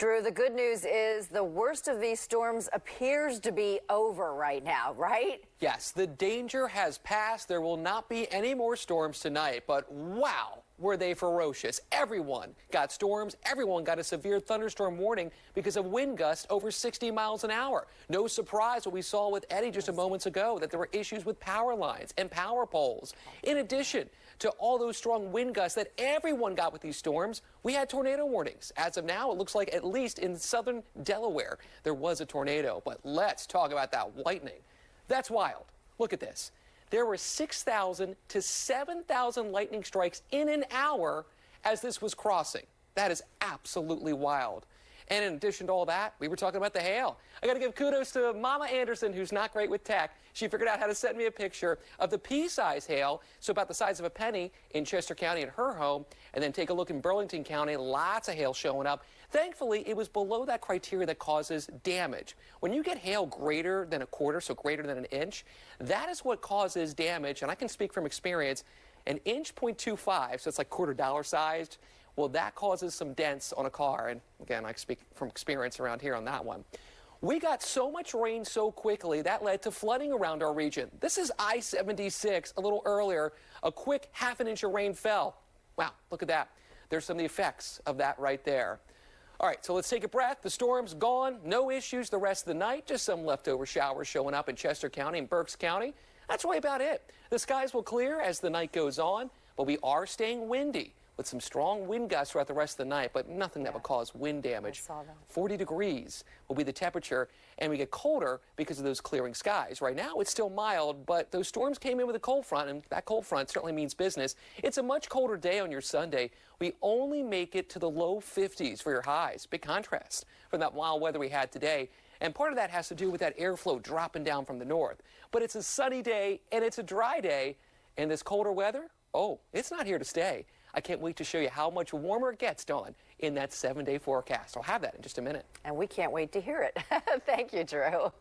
Drew, the good news is the worst of these storms appears to be over right now, right? Yes, the danger has passed. There will not be any more storms tonight, but wow, were they ferocious. Everyone got storms. Everyone got a severe thunderstorm warning because of wind gusts over 60 miles an hour. No surprise what we saw with Eddie just a moments ago, that there were issues with power lines and power poles. In addition to all those strong wind gusts that everyone got with these storms, we had tornado warnings. As of now, it looks like at least in southern Delaware, there was a tornado. But let's talk about that lightning. That's wild. Look at this. There were 6,000 to 7,000 lightning strikes in an hour as this was crossing. That is absolutely wild. And in addition to all that, we were talking about the hail. I got to give kudos to Mama Anderson, who's not great with tech. She figured out how to send me a picture of the pea-size hail, so about the size of a penny in Chester County at her home. And then take a look in Burlington County, lots of hail showing up. Thankfully, it was below that criteria that causes damage. When you get hail greater than a quarter, so greater than an inch, that is what causes damage. And I can speak from experience, an inch 0.25, so it's like $quarter sized. Well, that causes some dents on a car. And again, I speak from experience around here on that one. We got so much rain so quickly that led to flooding around our region. This is I-76 a little earlier. A quick ½ inch of rain fell. Wow, look at that. There's some of the effects of that right there. All right, so let's take a breath. The storm's gone. No issues the rest of the night. Just some leftover showers showing up in Chester County and Berks County. That's really about it. The skies will clear as the night goes on, but we are staying windy with some strong wind gusts throughout the rest of the night, but nothing that will cause wind damage. 40 degrees will be the temperature, and we get colder because of those clearing skies. Right now, it's still mild, but those storms came in with a cold front, and that cold front certainly means business. It's a much colder day on your Sunday. We only make it to the low 50s for your highs. Big contrast from that mild weather we had today. And part of that has to do with that airflow dropping down from the north. But it's a sunny day, and it's a dry day, and this colder weather, oh, it's not here to stay. I can't wait to show you how much warmer it gets, Dawn, in that 7-day forecast. I'll have that in just a minute. And we can't wait to hear it. Thank you, Drew.